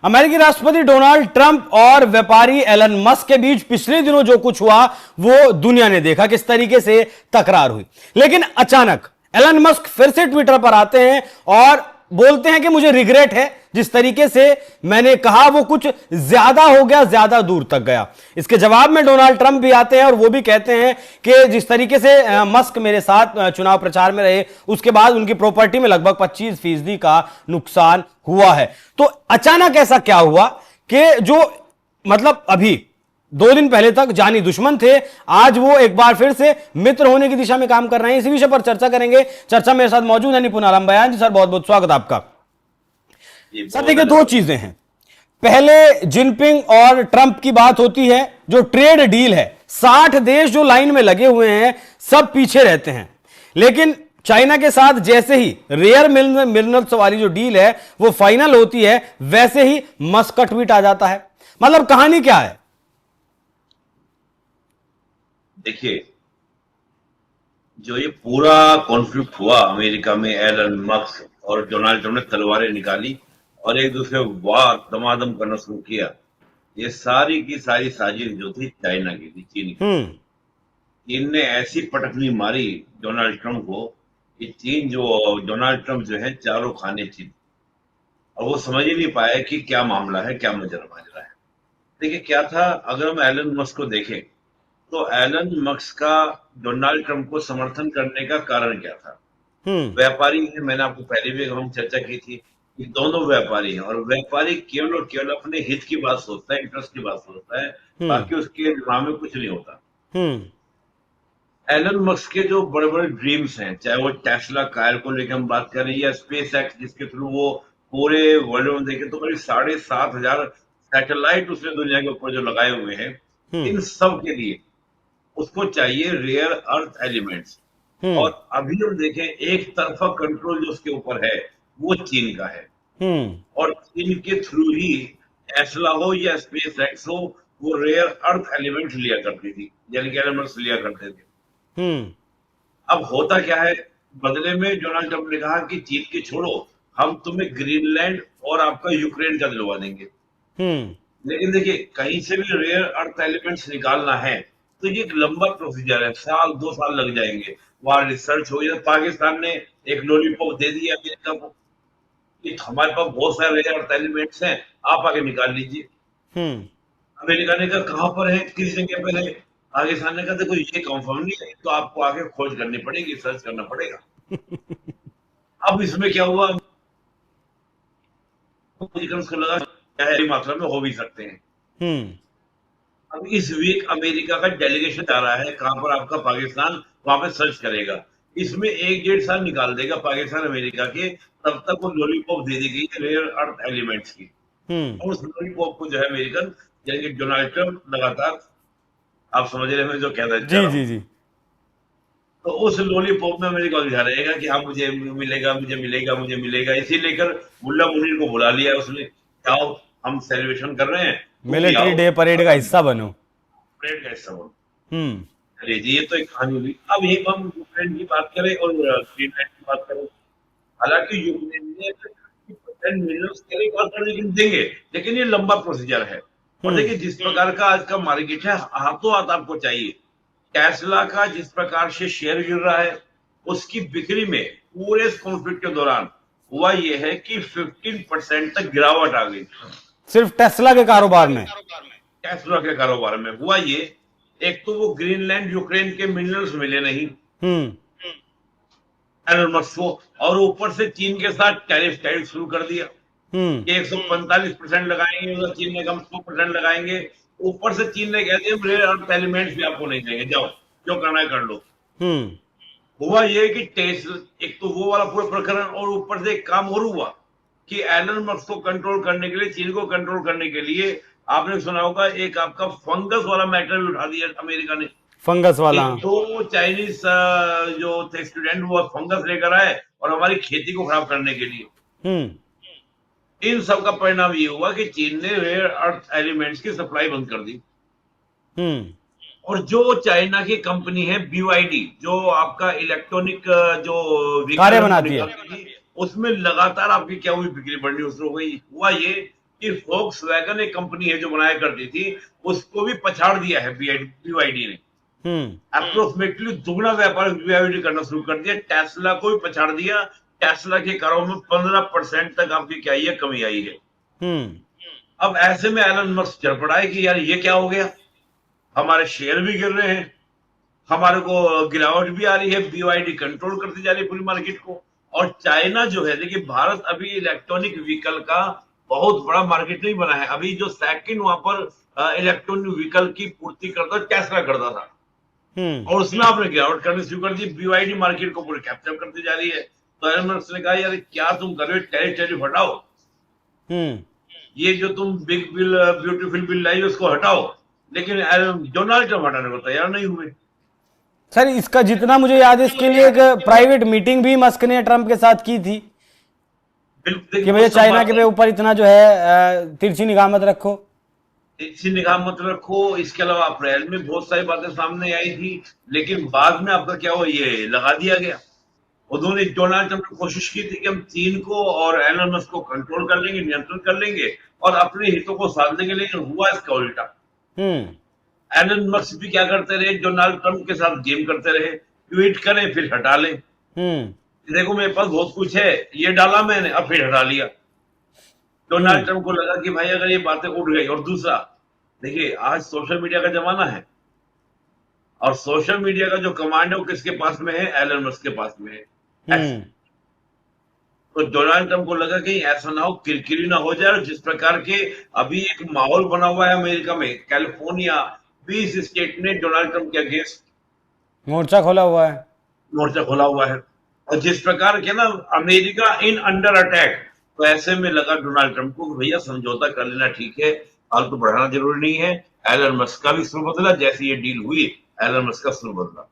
अमेरिकी राष्ट्रपति Donald Trump और व्यापारी एलन मस्क के बीच पिछले दिनों जो कुछ हुआ वो दुनिया ने देखा, किस तरीके से तकरार हुई। लेकिन अचानक एलन मस्क फिर से ट्विटर पर आते हैं और बोलते हैं कि मुझे रिग्रेट है, जिस तरीके से मैंने कहा वो कुछ ज्यादा हो गया, ज्यादा दूर तक गया। इसके जवाब में डोनाल्ड ट्रंप भी आते हैं और वो भी कहते हैं कि जिस तरीके से मस्क मेरे साथ चुनाव प्रचार में रहे, उसके बाद उनकी प्रॉपर्टी में लगभग 25% का नुकसान हुआ है। तो अचानक ऐसा क्या हुआ कि जो मतलब अभी 2 दिन पहले तक जानी दुश्मन थे, आज वो एक बार फिर से मित्र होने की दिशा में काम कर रहे हैं। इसी विषय पर चर्चा करेंगे। चर्चा मेरे साथ मौजूद है निपुण आलम बयान जी। सर बहुत बहुत स्वागत आपका। सर देखिए, 2 चीजें हैं। पहले जिनपिंग और ट्रंप की बात होती है, जो ट्रेड डील है, 60 देश जो लाइन में लगे हुए हैं सब पीछे रहते हैं। लेकिन चाइना के साथ जैसे ही रेयर मिनरल्स वाली जो डील है वो फाइनल होती है, वैसे ही मस्क का ट्वीट आ जाता है। मतलब कहानी क्या है? देखिए, जो ये पूरा कॉन्फ्लिक्ट हुआ अमेरिका में, एलन मस्क और डोनाल्ड ट्रंप ने तलवारें निकाली और एक दूसरे वार दमादम करना शुरू किया। ये सारी की सारी साजिश जो थी चाइना की थी, चीन की। चीन ने ऐसी पटकनी मारी डोनाल्ड ट्रंप को कि चीन जो डोनाल्ड ट्रंप जो है चारों खाने चीन, और वो समझ ही नहीं पाया कि क्या मामला है, क्या माजरा है। देखिए क्या था, अगर हम एलन मस्क को देखें तो एलन मस्क का डोनाल्ड ट्रंप को समर्थन करने का कारण क्या था? व्यापारी है, मैंने आपको पहले भी हम चर्चा की थी कि दोनों व्यापारी हैं, और व्यापारी केवल और केवल अपने हित की बात सोचता है, इंटरेस्ट की बात सोचता है, बाकी उसके दिमाग में कुछ नहीं होता। एलन मस्क के जो बड़े बड़े ड्रीम्स हैं, चाहे वो टेस्ला कार को लेकर हम बात करें या स्पेस एक्स, जिसके थ्रू वो पूरे वर्ल्ड में देखें तो करीब 7,500 सैटेलाइट उसने दुनिया के ऊपर जो लगाए हुए हैं, इन सब के लिए उसको चाहिए रेयर अर्थ एलिमेंट्स। और अभी हम देखें, एक तरफा कंट्रोल जो उसके ऊपर है वो चीन का है, और चीन के थ्रू ही टेस्ला हो या स्पेस एक्स हो, वो रेयर अर्थ एलिमेंट लिया करती थी, यानी कि एलिमेंट्स लिया करते थे। अब होता क्या है, बदले में डोनाल्ड ट्रंप ने कहा कि चीन के छोड़ो, हम तुम्हें ग्रीनलैंड और आपका यूक्रेन का दिलवा देंगे। लेकिन देखिए, कहीं से भी रेयर अर्थ एलिमेंट्स निकालना है तो ये एक लंबा प्रोसीजर है, 2 साल लग जाएंगे। वहां रिसर्च हो, या पाकिस्तान ने एक लॉलीपॉप दे दिया अमेरिका को कि हमारे पास बहुत सारे रेयर अर्थ एलिमेंट्स हैं, आप आगे निकाल लीजिए। अमेरिका ने कहा कहां पर है, किस जगह पर है? पाकिस्तान ने कहा देखो ये कंफर्म नहीं है, तो आपको आगे खोज करनी पड़ेगी, सर्च करना पड़ेगा। अब इसमें क्या हुआ, उसको लगा क्या मात्रा में हो भी सकते हैं। अब इस वीक अमेरिका का डेलीगेशन जा रहा है, कहां पर आपका पाकिस्तान, वहां पे सर्च करेगा। इसमें 1-1.5 साल निकाल देगा पाकिस्तान अमेरिका के, तब तक वो लॉलीपॉप दे दी गई है रेयर अर्थ एलिमेंट्स की। और उस लॉलीपॉप को जो है अमेरिकन, यानी कि डोनाल्ड ट्रंप लगातार, आप समझ रहे हैं जो कह रहे हैं जी। तो उस लॉलीपॉप में अमेरिका उलझा रहेगा कि हाँ मुझे मिलेगा, मुझे मिलेगा, मुझे मिलेगा। इसी लेकर मुल्ला मुनीर को बुला लिया उसने, आओ हम सेलिब्रेशन कर रहे हैं, मिलिट्री डे परेड का हिस्सा बनो, परेड का हिस्सा बनो। अरे जी, ये तो एक कहानी हुई। अब यही हम यूक्रेन की बात करें और ग्रीनलैंड की बात करें, हालांकि यूक्रेन ने 50% मिनरल्स के लिए बात करने देंगे, लेकिन ये लंबा प्रोसीजर है। और देखिए, जिस प्रकार का आज का मार्केट है, हाथों हाथ आपको चाहिए। टेस्ला का जिस प्रकार से शेयर गिर रहा है, उसकी बिक्री में पूरे कॉन्फ्लिक्ट के दौरान हुआ यह है कि 15% तक गिरावट आ गई, सिर्फ टेस्ला के कारोबार में। टेस्ला के कारोबार में हुआ ये, एक तो वो ग्रीनलैंड यूक्रेन के मिनरल्स मिले नहीं एलन मस्क को, और ऊपर से चीन के साथ टैरिफ शुरू कर दिया कि 145% लगाएंगे, उधर चीन ने कम 100% लगाएंगे। ऊपर से चीन ने कह दिया रेयर अर्थ एलिमेंट्स भी आपको नहीं देंगे, जाओ जो करना है कर लो। हुआ ये कि टेस्ला, एक तो वो वाला पूरा प्रकरण, और ऊपर से एक काम और हुआ कि एलन मस्क को कंट्रोल करने के लिए, चीन को कंट्रोल करने के लिए, आपने सुना होगा एक आपका फंगस वाला मैटर भी उठा दिया अमेरिका ने, फंगस वाला। तो चाइनीज जो थे स्टूडेंट वो फंगस लेकर आए और हमारी खेती को खराब करने के लिए। इन सब का परिणाम ये हुआ कि चीन ने रेयर अर्थ एलिमेंट्स की सप्लाई बंद कर दी। और जो चाइना की कंपनी है BYD, जो आपका इलेक्ट्रॉनिक जो कारें बनाती है, उसमें लगातार आपकी क्या हुई, बिक्री बढ़नी शुरू हो गई। हुआ ये कि फोक्सवैगन एक कंपनी है जो बनाया करती थी, उसको भी पछाड़ दिया है BYD ने। अप्रोक्सीमेटली दुगना व्यापार BYD करना शुरू कर दिया। टेस्ला को भी पछाड़ दिया। टेस्ला के कारों में 15% तक आपकी क्या आई है, कमी आई है। अब ऐसे में एलन मस्क चढ़ पड़ा है कि यार ये क्या हो गया, हमारे शेयर भी गिर रहे हैं, हमारे को गिरावट भी आ रही है, BYD कंट्रोल करती जा रही है पूरी मार्केट को। और चाइना जो है, देखिए भारत अभी इलेक्ट्रॉनिक व्हीकल का बहुत बड़ा मार्केट नहीं बना है। अभी जो सेकंड वहां पर इलेक्ट्रॉनिक व्हीकल की पूर्ति करता टेस्ला करता था, और उसमें आपने गिरावट करनी शुरू कर दी। BYD मार्केट को पूरे कैप्चर करती जा रही है। तो एलन मस्क ने कहा यार क्या तुम कर रहे हो, टैरिफ हटाओ, ये जो तुम बिग बिल ब्यूटीफुल बिल लाई उसको हटाओ। लेकिन डोनाल्ड ट्रम्प हटाने को तैयार नहीं हुए। सर इसका जितना मुझे याद है, इसके लिए एक प्राइवेट मीटिंग भी मस्क ने ट्रंप के साथ की थी कि भैया चाइना के ऊपर इतना जो है तिरछी निगाह मत रखो, तिरछी निगाह मत रखो। इसके अलावा अप्रैल में बहुत सारी बातें सामने आई थी, लेकिन बाद में आपका क्या हुआ, ये लगा दिया गया। उन्होंने डोनाल्ड ट्रंप ने कोशिश की थी कि हम चीन को और एलन मस्क को कंट्रोल कर लेंगे, नियंत्रण कर लेंगे और अपने हितों को साध लेंगे, लेकिन हुआ इसका उल्टा। एलन मस्क भी क्या करते रहे, डोनाल्ड ट्रंप के साथ गेम करते रहे, ट्वीट करें फिर हटा लें। देखो मेरे पास बहुत कुछ है, ये डाला मैंने, अब फिर हटा लिया। डोनाल्ड ट्रंप को लगा कि भाई अगर ये बातें उड़ गई। और दूसरा देखिए, आज सोशल मीडिया का जमाना है, और सोशल मीडिया का जो कमांड है वो किसके पास में है, एलन मस्क के पास में है। तो डोनाल्ड ट्रंप को लगा कि ऐसा ना हो, किरकिरी ना हो जाए। और जिस प्रकार के अभी एक माहौल बना हुआ है अमेरिका में, कैलिफोर्निया 20 स्टेट ने डोनाल्ड ट्रंप के अगेंस्ट मोर्चा खोला हुआ है। और जिस प्रकार के ना अमेरिका इन अंडर अटैक, तो ऐसे में लगा डोनाल्ड ट्रंप को भैया समझौता कर लेना ठीक है, हाल तो बढ़ाना जरूरी नहीं है। एलन मस्क का भी सुर बदला, जैसे ये डील हुई एलन मस्क का सुर बदला।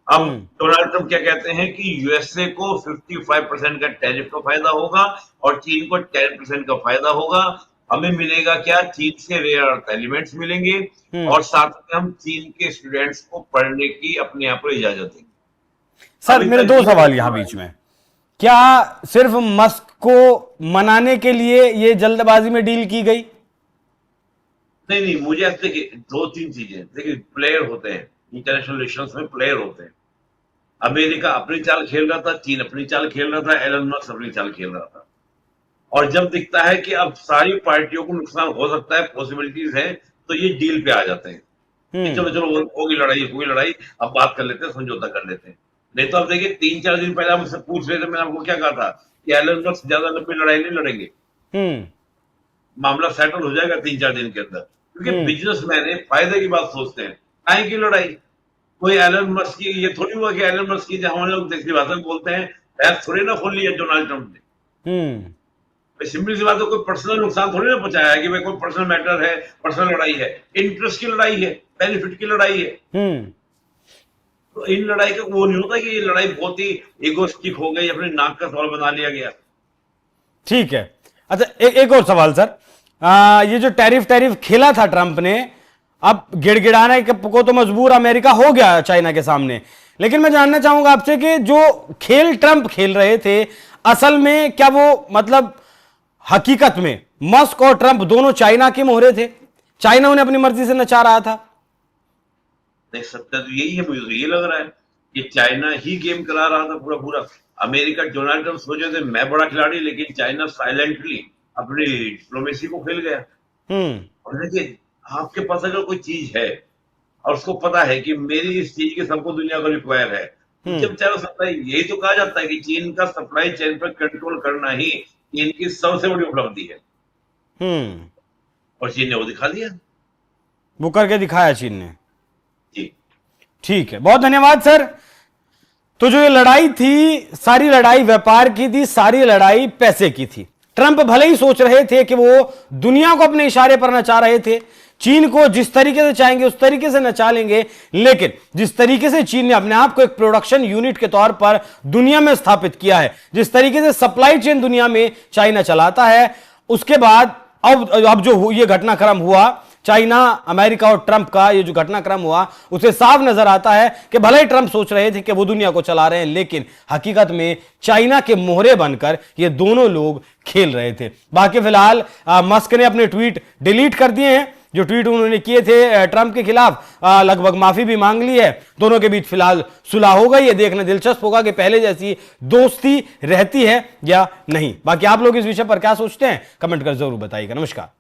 अब डोनाल्ड ट्रंप क्या कहते हैं कि यूएसए को 55% का टैरिफ का फायदा होगा और चीन को 10% का फायदा होगा। हमें मिलेगा क्या, चीन से रेयर अर्थ एलिमेंट्स मिलेंगे, और साथ में हम चीन के स्टूडेंट्स को पढ़ने की अपने यहाँ पर इजाजत देंगे। सर मेरे दो सवाल यहां बीच में, क्या सिर्फ मस्क को मनाने के लिए ये जल्दबाजी में डील की गई? नहीं, मुझे ऐसे देखिए 2-3 चीजें, देखिए प्लेयर होते हैं इंटरनेशनल रिलेशंस में, प्लेयर होते हैं। अमेरिका अपनी चाल खेल रहा था, चीन अपनी चाल खेल रहा था, एलन मस्क अपनी चाल खेल रहा था। और जब दिखता है कि अब सारी पार्टियों को नुकसान हो सकता है, पॉसिबिलिटीज है, तो ये डील पे आ जाते हैं कि चलो होगी लड़ाई, अब बात कर लेते हैं, समझौता कर लेते हैं। नहीं तो अब देखिए 3-4 दिन पहले आप मुझसे पूछ रहे थे, मैंने आपको क्या कहा था कि एलन मस्क ज्यादा लंबी लड़ाई नहीं लड़ेंगे, मामला सेटल हो जाएगा 3-4 दिन के अंदर। क्योंकि बिजनेसमैन है, फायदे की बात सोचते हैं, काहे की लड़ाई। कोई एलन मस्क की ये थोड़ी हुआ कि एलन मस्क की, जहां हम लोग देसी भाषा में बोलते हैं, भैंस थोड़ी ना खोल लिया डोनाल्ड ट्रंप ने। सिंपल सी बात है, कोई पर्सनल नुकसान थोड़ी ना पहुंचाया है कि भाई कोई पर्सनल मैटर है, पर्सनल लड़ाई है, इंटरेस्ट की लड़ाई है, बेनिफिट की लड़ाई है। तो इन लड़ाई का वो नहीं होता कि ये लड़ाई बहुत ही इगोस्टिक हो गई, अपने नाक का सवाल बना लिया गया। ठीक है। अच्छा एक और सवाल सर, ये जो टैरिफ खेला था ट्रंप ने, अब गिड़गिड़ाने को तो मजबूर अमेरिका हो गया चाइना के सामने। लेकिन मैं जानना चाहूंगा आपसे कि जो खेल ट्रंप खेल रहे थे, असल में क्या वो मतलब हकीकत में मस्क और ट्रंप दोनों चाइना के मोहरे थे? चाइना उन्हें अपनी मर्जी से नचा रहा था? नहीं, सत्य तो यही है, मुझे तो ये लग रहा है कि चाइना ही गेम करा रहा था पूरा। अमेरिका, डोनाल्ड ट्रंप सोचे थे मैं बड़ा खिलाड़ी, लेकिन चाइना साइलेंटली अपनी डिप्लोमेसी को खेल गया। और देखिए, आपके पास अगर कोई चीज है और उसको पता है कि मेरी इस चीज के सबको दुनिया को रिक्वायर है, तो जब चाहे सप्लाई, यही तो कहा जाता है कि चीन का सप्लाई चेन पर कंट्रोल करना ही चीन की सबसे बड़ी उपलब्धि है। और चीन ने वो दिखा दिया, वो करके दिखाया चीन ने। जी ठीक है, बहुत धन्यवाद सर। तो जो ये लड़ाई थी, सारी लड़ाई व्यापार की थी, सारी लड़ाई पैसे की थी। ट्रंप भले ही सोच रहे थे कि वो दुनिया को अपने इशारे पर नचा रहे थे, चीन को जिस तरीके से चाहेंगे उस तरीके से नचा लेंगे, लेकिन जिस तरीके से चीन ने अपने आप को एक प्रोडक्शन यूनिट के तौर पर दुनिया में स्थापित किया है, जिस तरीके से सप्लाई चेन दुनिया में चाइना चलाता है, उसके बाद अब जो ये घटनाक्रम हुआ, चाइना, अमेरिका और ट्रंप का ये जो घटनाक्रम हुआ उसे साफ नजर आता है कि भले ही ट्रंप सोच रहे थे कि वो दुनिया को चला रहे हैं, लेकिन हकीकत में चाइना के मोहरे बनकर ये दोनों लोग खेल रहे थे। बाकी फिलहाल मस्क ने अपने ट्वीट डिलीट कर दिए हैं। जो ट्वीट उन्होंने किए थे ट्रंप के खिलाफ, लगभग माफी भी मांग ली है। दोनों के बीच फिलहाल सुलह हो गई। ये देखना दिलचस्प होगा कि पहले जैसी दोस्ती रहती है या नहीं। बाकी आप लोग इस विषय पर क्या सोचते हैं, कमेंट कर जरूर बताइएगा। नमस्कार।